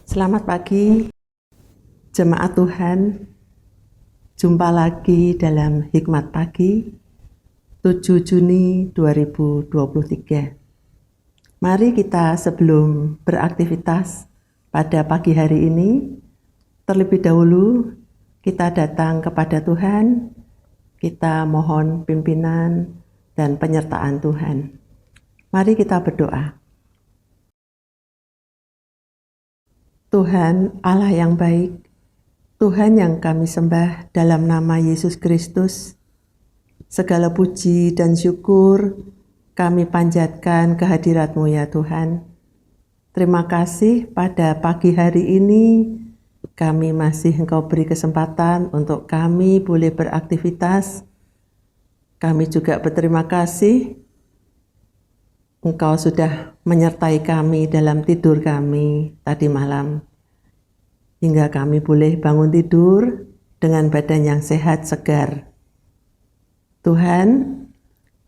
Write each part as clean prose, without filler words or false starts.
Selamat pagi, jemaat Tuhan. Jumpa lagi dalam Hikmat Pagi, 7 Juni 2023. Mari kita sebelum beraktivitas pada pagi hari ini, terlebih dahulu kita datang kepada Tuhan, kita mohon pimpinan dan penyertaan Tuhan. Mari kita berdoa. Tuhan Allah yang baik, Tuhan yang kami sembah dalam nama Yesus Kristus, segala puji dan syukur kami panjatkan kehadirat-Mu ya Tuhan. Terima kasih pada pagi hari ini kami masih Engkau beri kesempatan untuk kami boleh beraktivitas. Kami juga berterima kasih Engkau sudah menyertai kami dalam tidur kami tadi malam, hingga kami boleh bangun tidur dengan badan yang sehat segar. Tuhan,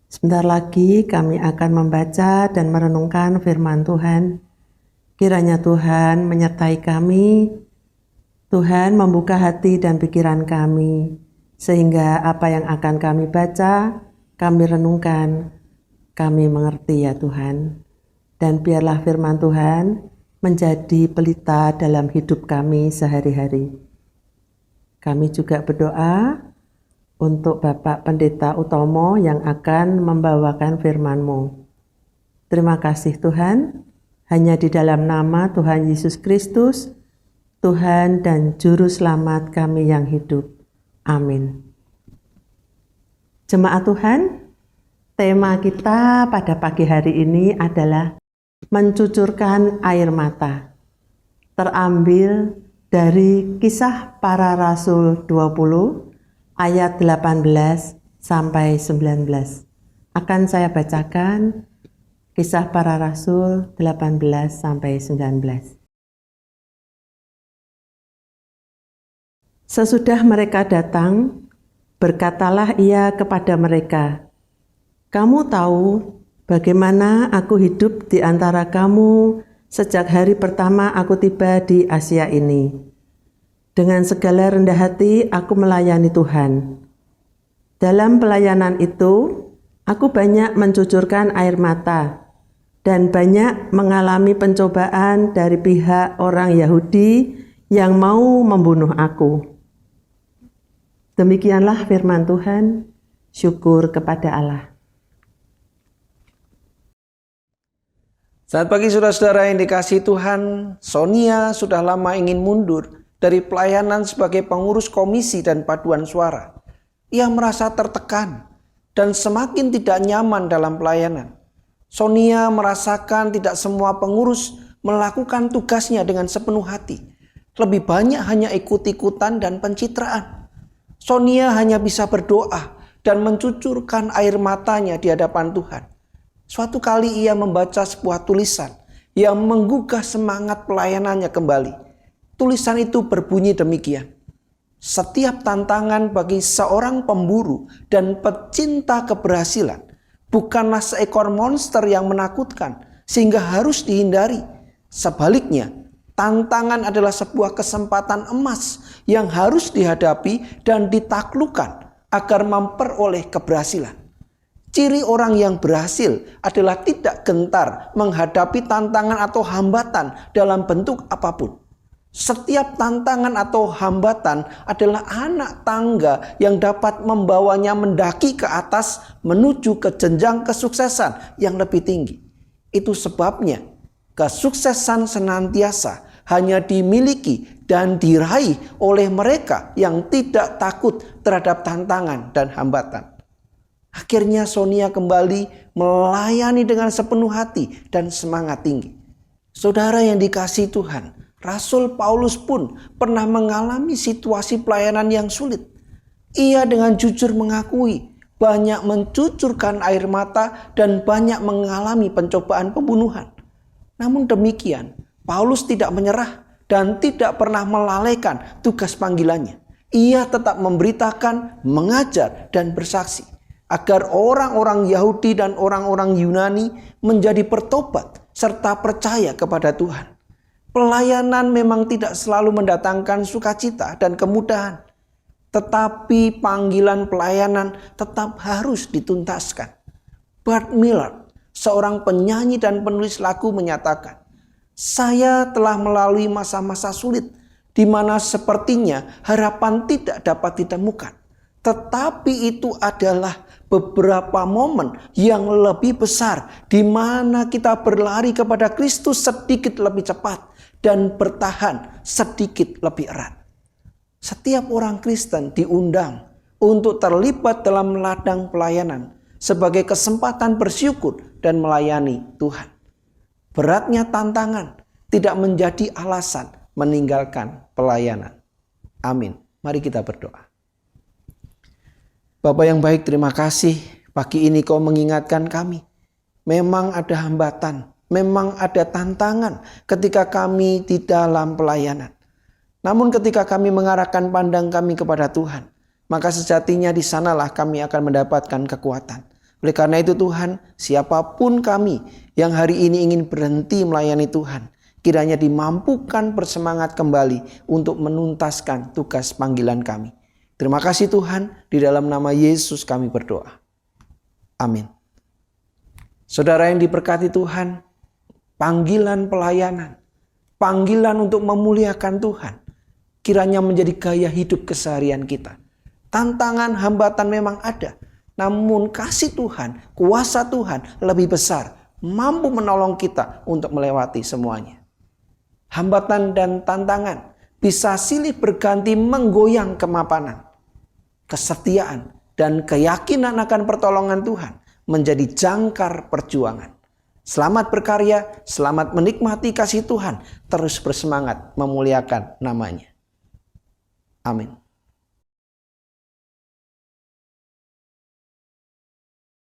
sebentar lagi kami akan membaca dan merenungkan firman Tuhan. Kiranya Tuhan menyertai kami, Tuhan membuka hati dan pikiran kami, sehingga apa yang akan kami baca, kami renungkan, kami mengerti ya Tuhan, dan biarlah firman Tuhan menjadi pelita dalam hidup kami sehari-hari. Kami juga berdoa untuk Bapak Pendeta Utomo yang akan membawakan firman-Mu. Terima kasih Tuhan, hanya di dalam nama Tuhan Yesus Kristus, Tuhan dan Juru Selamat kami yang hidup. Amin. Jemaat Tuhan, tema kita pada pagi hari ini adalah mencucurkan air mata. Terambil dari Kisah Para Rasul 20 ayat 18 sampai 19. Akan saya bacakan Kisah Para Rasul 18 sampai 19. Sesudah mereka datang, berkatalah ia kepada mereka, "Kamu tahu bagaimana aku hidup di antara kamu sejak hari pertama aku tiba di Asia ini. Dengan segala rendah hati aku melayani Tuhan. Dalam pelayanan itu, aku banyak mencucurkan air mata dan banyak mengalami pencobaan dari pihak orang Yahudi yang mau membunuh aku." Demikianlah firman Tuhan, syukur kepada Allah. Selamat pagi saudara-saudara yang dikasihi Tuhan. Sonia sudah lama ingin mundur dari pelayanan sebagai pengurus komisi dan paduan suara. Ia merasa tertekan dan semakin tidak nyaman dalam pelayanan. Sonia merasakan tidak semua pengurus melakukan tugasnya dengan sepenuh hati. Lebih banyak hanya ikut-ikutan dan pencitraan. Sonia hanya bisa berdoa dan mencucurkan air matanya di hadapan Tuhan. Suatu kali ia membaca sebuah tulisan yang menggugah semangat pelayanannya kembali. Tulisan itu berbunyi demikian. Setiap tantangan bagi seorang pemburu dan pecinta keberhasilan bukanlah seekor monster yang menakutkan sehingga harus dihindari. Sebaliknya, tantangan adalah sebuah kesempatan emas yang harus dihadapi dan ditaklukkan agar memperoleh keberhasilan. Ciri orang yang berhasil adalah tidak gentar menghadapi tantangan atau hambatan dalam bentuk apapun. Setiap tantangan atau hambatan adalah anak tangga yang dapat membawanya mendaki ke atas menuju ke jenjang kesuksesan yang lebih tinggi. Itu sebabnya kesuksesan senantiasa hanya dimiliki dan diraih oleh mereka yang tidak takut terhadap tantangan dan hambatan. Akhirnya Sonia kembali melayani dengan sepenuh hati dan semangat tinggi. Saudara yang dikasihi Tuhan, Rasul Paulus pun pernah mengalami situasi pelayanan yang sulit. Ia dengan jujur mengakui banyak mencucurkan air mata dan banyak mengalami pencobaan pembunuhan. Namun demikian, Paulus tidak menyerah dan tidak pernah melalaikan tugas panggilannya. Ia tetap memberitakan, mengajar, dan bersaksi agar orang-orang Yahudi dan orang-orang Yunani menjadi bertobat serta percaya kepada Tuhan. Pelayanan memang tidak selalu mendatangkan sukacita dan kemudahan, tetapi panggilan pelayanan tetap harus dituntaskan. Bart Miller, seorang penyanyi dan penulis lagu, menyatakan, "Saya telah melalui masa-masa sulit di mana sepertinya harapan tidak dapat ditemukan. Tetapi itu adalah beberapa momen yang lebih besar di mana kita berlari kepada Kristus sedikit lebih cepat dan bertahan sedikit lebih erat." Setiap orang Kristen diundang untuk terlibat dalam ladang pelayanan sebagai kesempatan bersyukur dan melayani Tuhan. Beratnya tantangan tidak menjadi alasan meninggalkan pelayanan. Amin. Mari kita berdoa. Bapa yang baik, terima kasih pagi ini Kau mengingatkan kami. Memang ada hambatan, memang ada tantangan ketika kami di dalam pelayanan. Namun ketika kami mengarahkan pandang kami kepada Tuhan, maka sejatinya di sanalah kami akan mendapatkan kekuatan. Oleh karena itu Tuhan, siapapun kami yang hari ini ingin berhenti melayani Tuhan, kiranya dimampukan bersemangat kembali untuk menuntaskan tugas panggilan kami. Terima kasih Tuhan, di dalam nama Yesus kami berdoa. Amin. Saudara yang diberkati Tuhan, panggilan pelayanan, panggilan untuk memuliakan Tuhan, kiranya menjadi gaya hidup keseharian kita. Tantangan, hambatan memang ada, namun kasih Tuhan, kuasa Tuhan lebih besar, mampu menolong kita untuk melewati semuanya. Hambatan dan tantangan bisa silih berganti menggoyang kemapanan. Kesetiaan dan keyakinan akan pertolongan Tuhan menjadi jangkar perjuangan. Selamat berkarya, selamat menikmati kasih Tuhan, terus bersemangat memuliakan namanya. Amin.